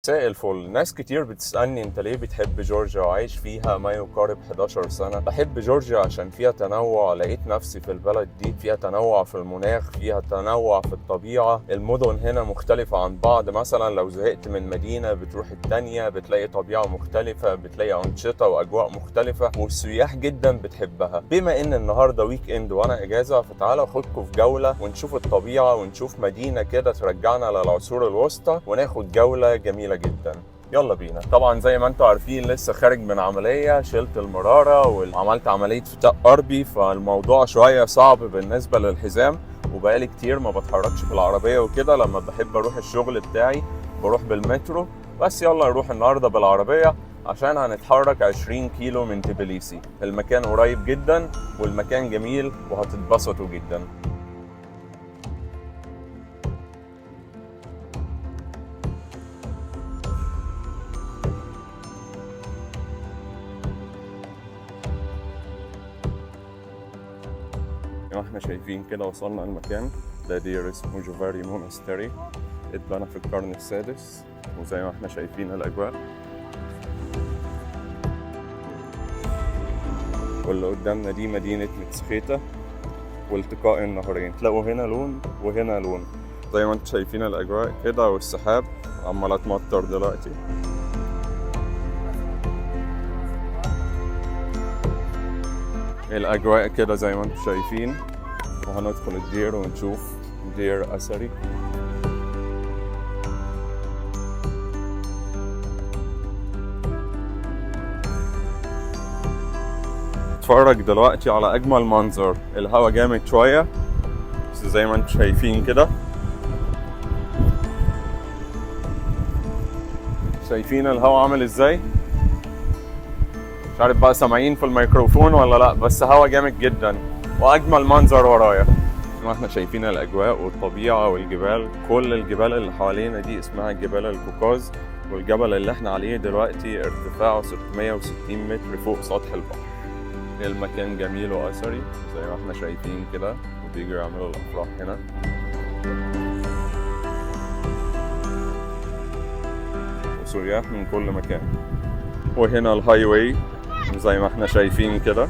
مساء الفل. ناس كتير بتسألني انت ليه بتحب جورجيا وعايش فيها ما يقارب 11 سنة. بحب جورجيا عشان فيها تنوع، لقيت نفسي في البلد دي، فيها تنوع في المناخ، فيها تنوع في الطبيعة. المدن هنا مختلفة عن بعض، مثلا لو زهقت من مدينة بتروح التانية بتلاقي طبيعة مختلفة، بتلاقي أنشطة وأجواء مختلفة، والسياح جدا بتحبها. بما ان النهاردة ويك اند وانا اجازة، فتعالى اخدكم في جولة ونشوف الطبيعة ونشوف مدينة كده ترجعنا للعصور الوسطى، وناخد جولة جميلة جدا. يلا بينا. طبعا زي ما انتم عارفين لسه خارج من عملية، شلت المرارة وعملت عملية فتاء قربي، فالموضوع شوية صعب بالنسبة للحزام، وبقالي كتير ما بتحركش بالعربية وكده. لما بحب اروح الشغل بتاعي بروح بالمترو، بس يلا نروح النهاردة بالعربية عشان هنتحرك 20 كيلو من تبليسي. المكان قريب جدا والمكان جميل وهتتبسطوا جدا. زي ما احنا شايفين كده وصلنا المكان ده. دير اسمه جوفاري مونستري، اتبنى في القرن السادس، وزي ما احنا شايفين الأجواء. واللي قدامنا دي مدينة متسخيتا والتقاء النهرين، تلاقوا هنا لون وهنا لون. زي ما انتم شايفين الأجواء كده، والسحاب عمالة تمطر دلوقتي. الأجواء كده زي ما انتم شايفين، وهندخل الدير ونشوف دير أثري. اتفرج دلوقتي على أجمل منظر. الهوا جامد شوية بس زي ما انتم شايفين كده، شايفين الهوا عامل ازاي؟ مش عارف بقى سامعين في الميكروفون ولا لا، بس هوا جامد جدا واجمل منظر ورايا. ما احنا شايفين الاجواء والطبيعه والجبال. كل الجبال اللي حوالينا دي اسمها جبال القوقاز، والجبل اللي احنا عليه دلوقتي ارتفاعه 660 متر فوق سطح البحر. المكان جميل واثري زي ما احنا شايفين كده، وبيجوا يعملوا الافراح هنا. وسياح من كل مكان. وهنا الهاي واي زي ما احنا شايفين كده.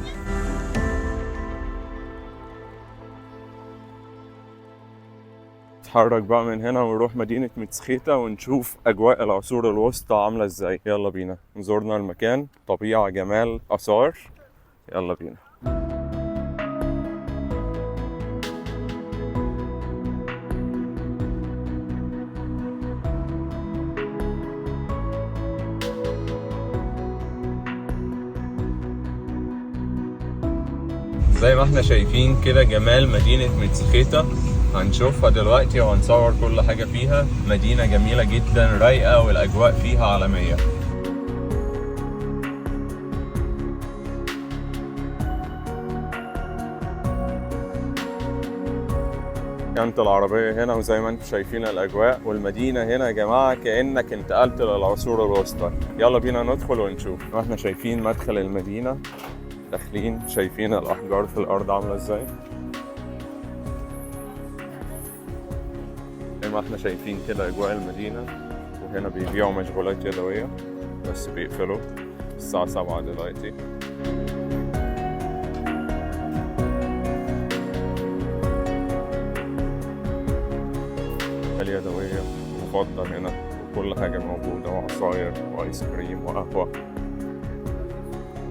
نتحرك بقى من هنا ونروح مدينة متسخيتا ونشوف أجواء العصور الوسطى عاملة ازاي. يلا بينا. زورنا المكان، طبيعة، جمال، آثار. يلا بينا. زي ما احنا شايفين كده جمال مدينة متسخيتا، هنشوفها دلوقتي وهنصور كل حاجة فيها. مدينة جميلة جدا، رايقة، والأجواء فيها عالمية. كانت العربية هنا، وزي ما انتم شايفين الأجواء والمدينة هنا يا جماعة كأنك انتقلت للعصور الوسطى. يلا بينا ندخل ونشوف. احنا شايفين مدخل المدينة، داخلين شايفين الأحجار في الأرض عاملة ازاي. زي ما احنا شايفين كده أجواء المدينة. وهنا بيبيعوا مشغولات يدوية بس بيقفلوا الساعة 7 دلوقتي. اليدوية مفضل هنا، وكل حاجة موجودة، وعصاير وآيس كريم وقهوة.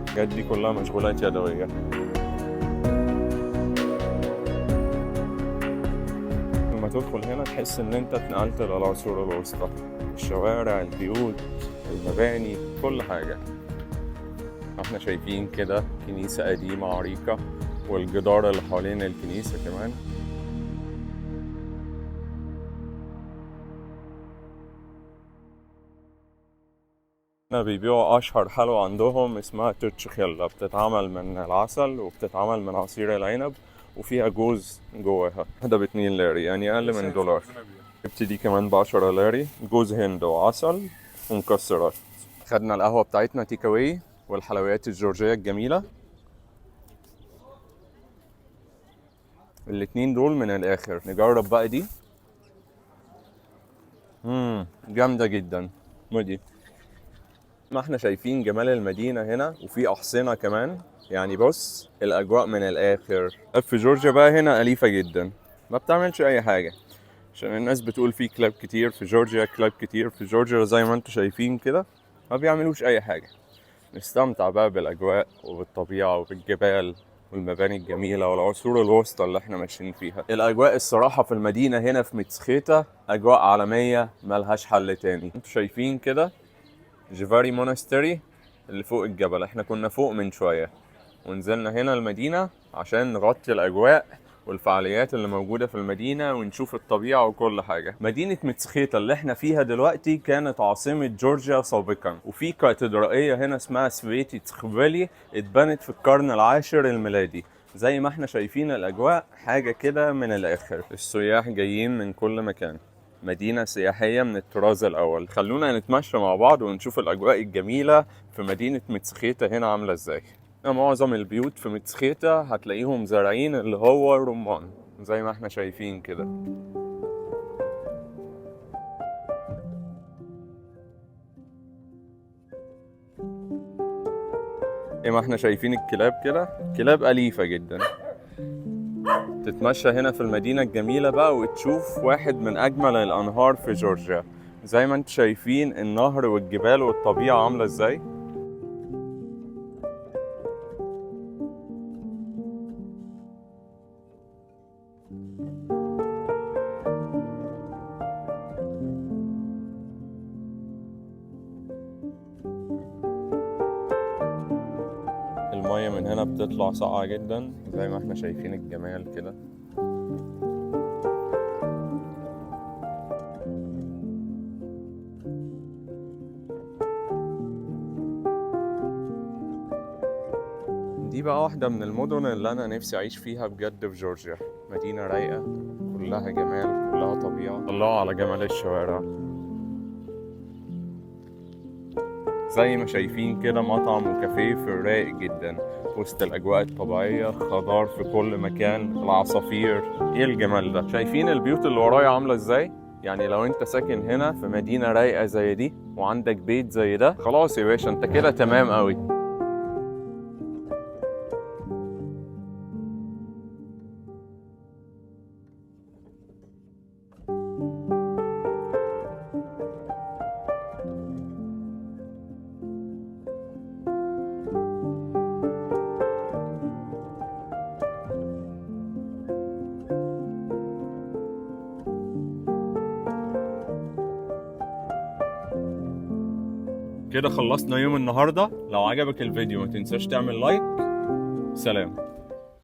الحاجات دي كلها مشغولات يدوية. لما تدخل هنا تحس ان انت اتنقلت للعصور الوسطى. الشوارع، البيوت، المباني، كل حاجة. احنا شايفين كده كنيسة قديمة عريقة، والجدار اللي حوالين الكنيسة كمان. هنا بيبيعوا أشهر حلوى عندهم اسمها توتشخيلا، بتتعمل من العسل وبتتعمل من عصير العنب وفيها جوز جواها. ده ب2 لاري، يعني أقل من دولار. جبت دي كمان ب10 لاري، جوز هند وعسل ومكسرات. خدنا القهوة بتاعتنا تيك أواي والحلويات الجورجية الجميلة. الاتنين دول من الآخر. نجرب بقى دي. جامدة جدا. ودي ما احنا شايفين جمال المدينة هنا، وفي أحصنة كمان. يعني بص الأجواء من الآخر. في جورجيا بقى هنا أليفة جدا، ما بتعملش أي حاجة، عشان الناس بتقول في كلاب كتير في جورجيا، كلاب كتير في جورجيا زي ما انتوا شايفين كده، ما بيعملوش أي حاجة. نستمتع بقى بالأجواء وبالطبيعة وبالجبال والمباني الجميلة والعصور الوسطى اللي احنا ماشيين فيها. الأجواء الصراحة في المدينة هنا في متسخيتا أجواء عالمية ملهاش حل تاني. انتوا شايفين كده جيفاري مونستري اللي فوق الجبل، احنا كنا فوق من شوية ونزلنا هنا المدينة عشان نغطي الأجواء والفعاليات اللي موجودة في المدينة ونشوف الطبيعة وكل حاجة. مدينة متسخيتا اللي احنا فيها دلوقتي كانت عاصمة جورجيا سابقا، وفي كاتدرائية هنا اسمها سفيتي تسخفيلي اتبنت في القرن العاشر الميلادي. زي ما احنا شايفين الأجواء حاجة كده من الآخر. السياح جايين من كل مكان، مدينة سياحية من الطراز الأول. خلونا نتمشى مع بعض ونشوف الأجواء الجميلة في مدينة متسخيتا هنا عاملة ازاي. معظم البيوت في متسخيتا هتلاقيهم زارعين اللي هو الرمان زي ما احنا شايفين كده. زي ما احنا شايفين الكلاب كده، كلاب أليفة جدا. تتمشى هنا في المدينة الجميلة بقى وتشوف واحد من أجمل الأنهار في جورجيا. زي ما انتوا شايفين النهر والجبال والطبيعة عاملة ازاي. المية من هنا بتطلع ساقعة جدا زي ما احنا شايفين الجمال كده. دي بقى واحدة من المدن اللي أنا نفسي أعيش فيها بجد في جورجيا. مدينة رايقة كلها جمال كلها طبيعة. الله على جمال الشوارع. زي ما شايفين كده مطعم وكافيه في الرايق جدا وسط الأجواء الطبيعية، خضار في كل مكان، العصافير. إيه الجمال ده. شايفين البيوت اللي ورايا عاملة إزاي؟ يعني لو أنت ساكن هنا في مدينة رايقة زي دي وعندك بيت زي ده، خلاص يا باشا أنت كده تمام قوي. كده خلصنا يوم النهاردة. لو عجبك الفيديو ما تنساش تعمل لايك. سلام.